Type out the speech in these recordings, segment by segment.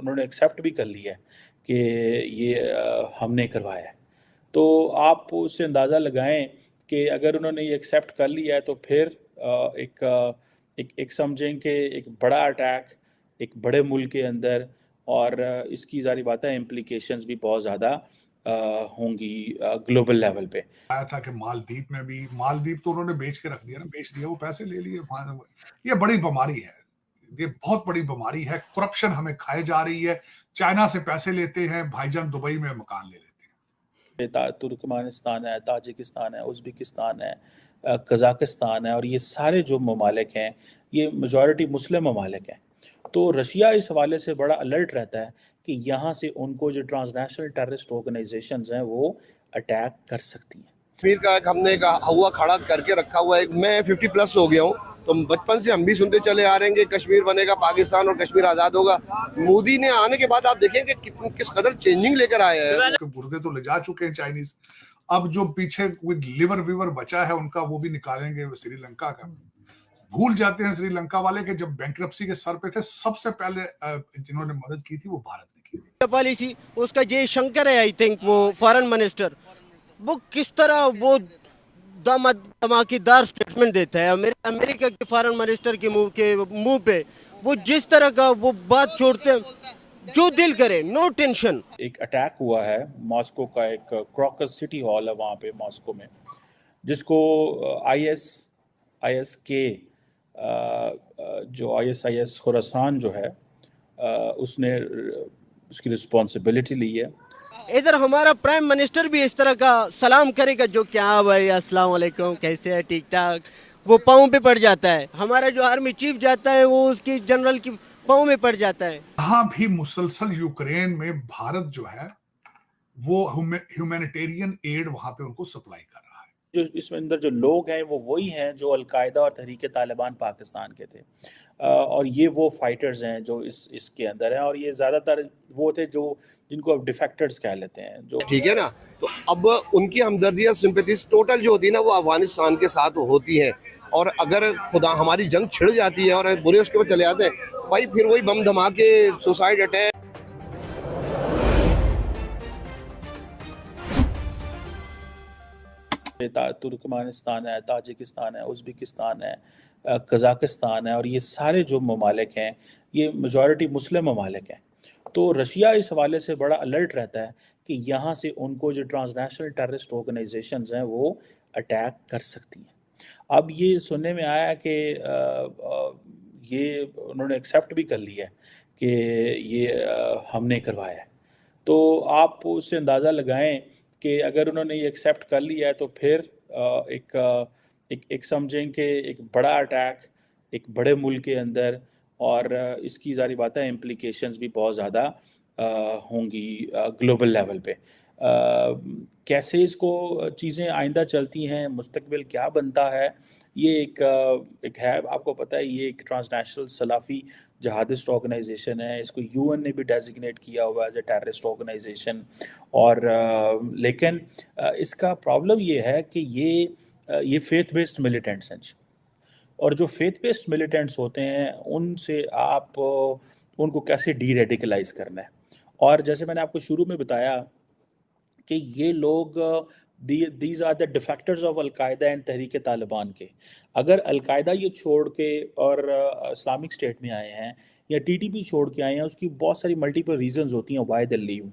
उन्होंने एक्सेप्ट भी कर लिया है कि ये हमने करवाया है। तो आप उससे अंदाज़ा लगाएं कि अगर उन्होंने ये एक्सेप्ट कर लिया है तो फिर एक समझें कि एक बड़ा अटैक एक बड़े मुल्क के अंदर, और इसकी ज़ाहिर बात है इम्प्लीकेशंस भी बहुत ज़्यादा होंगी ग्लोबल लेवल पे। आया था कि मालदीव में भी, मालदीव तो उन्होंने बेच के रख दिया ना, बेच दिया, वो पैसे ले लिए। ये बड़ी बीमारी है, ये बहुत बड़ी बीमारी है। करप्शन हमें खाए जा रही है। चाइना से पैसे लेते हैं, भाईजान दुबई में मकान ले लेते हैं। तुर्कमानिस्तान है, ताजिकिस्तान है, उज़्बेकिस्तान है, कज़ाकिस्तान है, और ये सारे जो ममालिक हैं ये मेजॉरिटी मुस्लिम ममालिक हैं। तो रशिया इस हवाले से बड़ा अलर्ट रहता है कि यहाँ से उनको जो ट्रांसनेशनल टेररिस्ट ऑर्गेनाइजेशंस हैं वो अटैक कर सकती हैं। कश्मीर का एक हमने हुआ खड़ा करके रखा हुआ है। मैं 50+ हो गया हूँ, तो बचपन से हम भी सुनते चले आ रहे हैं कि कश्मीर बनेगा पाकिस्तान और कश्मीर आजाद होगा। मोदी ने आने के बाद आप देखेंगे किस कदर चेंजिंग लेकर आए हैं। गुर्दे तो ले जा चुके हैं चाइनीज, अब जो पीछे कोई लिवर विवर बचा है उनका वो भी निकालेंगे। श्रीलंका का भूल जाते हैं श्रीलंका वाले के जब बैंक्रप्सी के सर पे थे, सबसे पहले जिन्होंने मदद की थी वो भारत ने की थी। पॉलिसी उसका जयशंकर है, आई थिंक वो फॉरेन मिनिस्टर, वो किस तरह वो धमाकेदार स्टेटमेंट देता है अमेरिका के फॉरेन मिनिस्टर के मुंह पे वो जिस तरह का वो बात छोड़ते हैं, जो दिल करे, नो टेंशन। एक अटैक हुआ है मॉस्को का, एक क्रॉकस सिटी हॉल है वहाँ पे मॉस्को में, जिसको IS के जो ISIS खुरासान जो है उसने उसकी रिस्पॉन्सिबिलिटी ली है। इधर हमारा प्राइम मिनिस्टर भी इस तरह का सलाम करेगा, जो क्या भाई अस्सलाम वालेकुम, कैसे है, ठीक ठाक, वो पाँव पे पड़ जाता है। हमारा जो आर्मी चीफ जाता है वो उसकी जनरल की पाँव में पड़ जाता है। यहाँ भी मुसलसल यूक्रेन में भारत जो है वो ह्यूमैनिटेरियन एड वहां पे उनको सप्लाई कर रहा है। जो इसमें अंदर जो लोग हैं वो वही हैं जो अलकायदा और तहरीक तालिबान पाकिस्तान के थे, और ये वो फाइटर्स हैं जो इसके अंदर हैं, और ये ज़्यादातर वो थे जो जिनको अब डिफेक्टर्स कह लेते हैं जो, ठीक है ना। तो अब उनकी हमदर्दी और सिंपैथीज टोटल जो होती है ना वो अफगानिस्तान के साथ होती है, और अगर खुदा हमारी जंग छिड़ जाती है और बुरे उसके ऊपर चले जाते हैं भाई, फिर वही बम धमाके, सुसाइड अटैक। तुर्कमानिस्तान है, ताजिकिस्तान है, उज़्बेकिस्तान है, कज़ाकिस्तान है, और ये सारे जो ममालिक हैं ये मेजॉरिटी मुस्लिम ममालिक हैं। तो रशिया इस हवाले से बड़ा अलर्ट रहता है कि यहाँ से उनको जो ट्रांसनेशनल टेररिस्ट ऑर्गेनाइजेशंस हैं वो अटैक कर सकती हैं। अब ये सुनने में आया कि ये उन्होंने एक्सेप्ट भी कर लिया है कि ये हमने करवाया है। तो आप उससे अंदाज़ा लगाएं कि अगर उन्होंने ये एक्सेप्ट कर लिया है तो फिर एक समझें कि एक बड़ा अटैक एक बड़े मुल्क के अंदर, और इसकी ज़ाहिर बात है इम्प्लीकेशंस भी बहुत ज़्यादा होंगी ग्लोबल लेवल पे। कैसे इसको चीज़ें आइंदा चलती हैं, मुस्तकबिल क्या बनता है, ये एक है, आपको पता है ये एक ट्रांसनेशनल सलाफ़ी जहादिस्ट ऑर्गेनाइजेशन है। इसको UN ने भी डेजिग्नेट किया हुआ है एज ए टेररिस्ट ऑर्गेनाइजेशन, और लेकिन इसका प्रॉब्लम ये है कि ये फेथ बेस्ड मिलिटेंट्स हैं, और जो फेथ बेस्ड मिलिटेंट्स होते हैं उनसे आप उनको कैसे डी रेडिकलाइज करना है। और जैसे मैंने आपको शुरू में बताया कि ये लोग these are the defectors of Al Qaeda and Tehreek Taliban के। अगर अलकायदा ये छोड़ के और इस्लामिक स्टेट में आए हैं या TTP छोड़ के आए हैं, उसकी बहुत सारी मल्टीपल रीजंस होती हैं why they leave.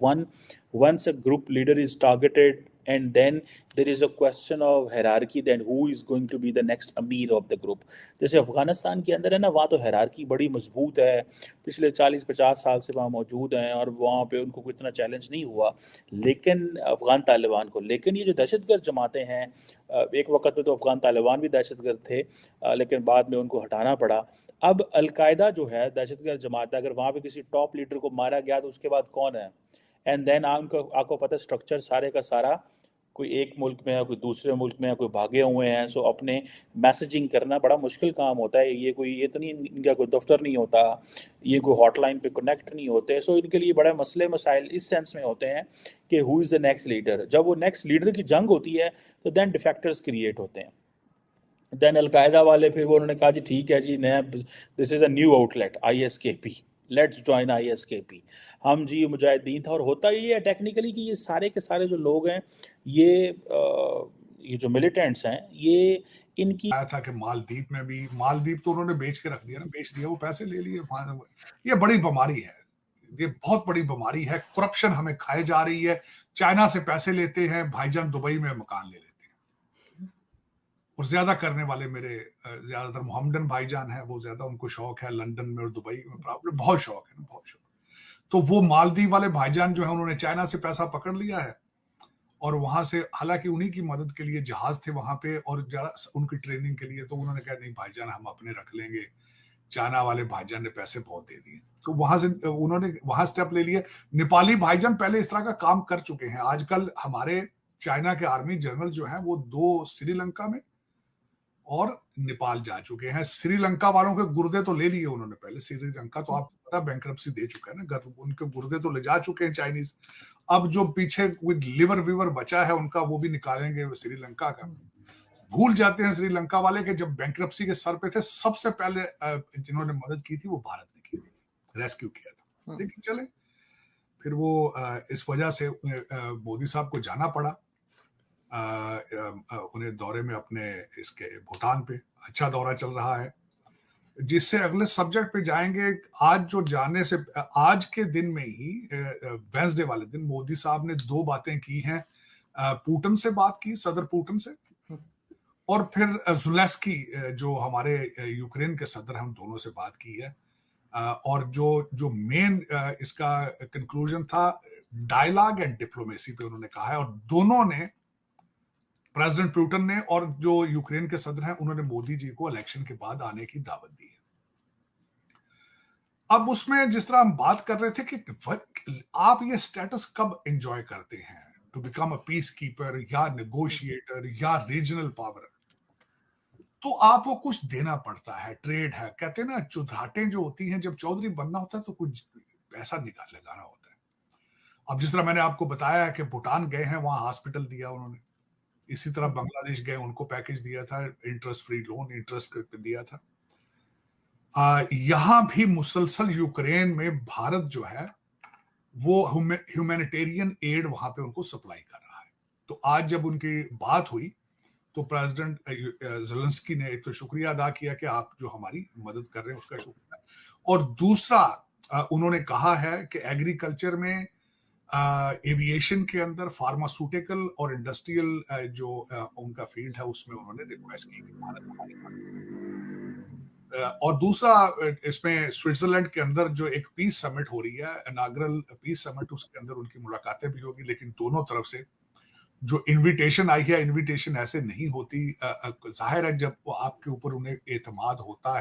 Once a group leader is targeted and then there is a question of hierarchy, then who is going to be the next अमीर of the group। जैसे अफगानिस्तान के अंदर है ना, वहाँ तो हायरार्की बड़ी मजबूत है, पिछले 40-50 साल से वहाँ मौजूद हैं और वहाँ पे उनको कोई इतना चैलेंज नहीं हुआ, लेकिन अफगान तालिबान को। लेकिन ये जो दहशतगर्द जमातें हैं, एक वक्त में तो अफगान तालिबान भी दहशतगर्द थे, लेकिन बाद में उनको हटाना पड़ा। अब अलकायदा जो है दहशतगर्द जमात है, अगर वहाँ पे किसी टॉप लीडर को मारा गया तो उसके बाद कौन है, एंड देन आपको पता है स्ट्रक्चर सारे का सारा कोई एक मुल्क में है, कोई दूसरे मुल्क में है, कोई भागे हुए हैं। सो अपने मैसेजिंग करना बड़ा मुश्किल काम होता है। ये तो नहीं, इनका कोई दफ्तर नहीं होता, ये कोई हॉटलाइन पे कनेक्ट नहीं होते। सो इनके लिए बड़े मसले मसाइल इस सेंस में होते हैं कि who is the next leader. जब वो नेक्स्ट लीडर की जंग होती है तो देन डिफेक्टर्स क्रिएट होते हैं। देन अलकायदा वाले फिर वो उन्होंने कहा जी ठीक है जी, नया this is a new outlet ISKP, let's join ISKP। हम जी मुजाहिदीन था, और होता ये है टेक्निकली कि ये सारे के सारे जो लोग हैं, ये जो मिलिटेंट्स हैं, ये इनकी आया था कि मालदीप में भी, मालदीप तो उन्होंने बेच के रख दिया ना, बेच दिया, वो पैसे ले लिए। ये बड़ी बीमारी है, ये बहुत बड़ी बीमारी है। करप्शन हमें खाए जा रही है। चाइना से पैसे लेते हैं, भाईजान दुबई में मकान ले लेते हैं। और ज्यादा करने वाले मेरे ज्यादातर मोहम्मदन भाईजान है, वो ज्यादा उनको शौक है लंदन में और दुबई में, प्रॉब्लम बहुत शौक है ना, बहुत शौक। तो वो मालदीव वाले भाईजान जो है, उन्होंने चाइना से पैसा पकड़ लिया है, और वहां से, हालांकि उन्हीं की मदद के लिए जहाज थे वहां पे और जरा उनकी ट्रेनिंग के लिए, तो उन्होंने कहा नहीं भाईजान हम अपने रख लेंगे। चाइना वाले भाईजान ने पैसे बहुत दे दिए, तो वहां से उन्होंने वहां स्टेप ले लिए। नेपाली भाईजान पहले इस तरह का काम कर चुके हैं। आजकल हमारे चाइना के आर्मी जनरल जो हैं, वो 2 श्रीलंका में और नेपाल जा चुके हैं। श्रीलंका वालों के गुर्दे तो ले लिए उन्होंने पहले। श्रीलंका तो आपको पता बैंक्रप्सी दे चुका है ना, उनके गुर्दे तो ले जा चुके हैं चाइनीज। अब जो पीछे कोई लिवर विवर बचा है उनका, वो भी निकालेंगे श्रीलंका का। भूल जाते हैं श्रीलंका वाले के जब बैंक्रप्सी के सर पे थे, सबसे पहले जिन्होंने मदद की थी वो भारत ने की थी, रेस्क्यू किया था। लेकिन चले, फिर वो इस वजह से मोदी साहब को जाना पड़ा उन्हें दौरे में, अपने इसके भूटान पे। अच्छा दौरा चल रहा है, जिससे अगले सब्जेक्ट पे जाएंगे। आज जो जाने से, आज के दिन में ही वेंसडे वाले दिन मोदी साहब ने 2 बातें की हैं। पुतिन से बात की, सदर पुतिन से, और फिर ज़ेलेंस्की जो हमारे यूक्रेन के सदर हैं, हम दोनों से बात की है। और जो मेन इसका कंक्लूजन था, डायलॉग एंड डिप्लोमेसी पे उन्होंने कहा है। और दोनों ने, प्रेसिडेंट पुतिन ने और जो यूक्रेन के सदर हैं, उन्होंने मोदी जी को इलेक्शन के बाद आने की दावत दी है। अब उसमें जिस तरह हम बात कर रहे थे कि आप ये स्टेटस कब एंजॉय करते हैं, to become a peace keeper या नेगोशिएटर या रीजनल पावर, तो आपको कुछ देना पड़ता है। ट्रेड है, कहते हैं ना, चुधाटें जो होती हैं, जब चौधरी बनना होता है तो कुछ पैसा लगाना होता है। अब जिस तरह मैंने आपको बताया है कि भूटान गए हैं, वहां हॉस्पिटल दिया उन्होंने। इसी तरह बांग्लादेश गए, उनको पैकेज दिया था, इंटरेस्ट फ्री लोन, इंटरेस्ट पे दिया था। यहां भी मुसलसल यूक्रेन में भारत जो है वो ह्यूमैनिटेरियन एड वहां पे उनको सप्लाई कर रहा है। तो आज जब उनकी बात हुई तो प्रेसिडेंट ज़ेलेंस्की ने एक तो शुक्रिया अदा किया कि आप जो हमारी मदद कर रहे हैं उसका शुक्रिया, और दूसरा उन्होंने कहा है कि एग्रीकल्चर में, एविएशन के अंदर, फार्मास्यूटिकल और इंडस्ट्रियल जो उनका फील्ड है, उसमें उन्होंने रिक्वेस्ट की कि भारत हमारी मदद। और दूसरा, इसमें स्विट्जरलैंड के अंदर जो एक पीस समिट हो रही है, इनाग्रल पीस समिट, उसके अंदर उनकी मुलाकातें भी होगी। लेकिन दोनों तरफ से जो इनविटेशन आई है, इनविटेशन ऐसे नहीं होती। जाहिर है जब आपके ऊपर उन्हें एतमाद होता है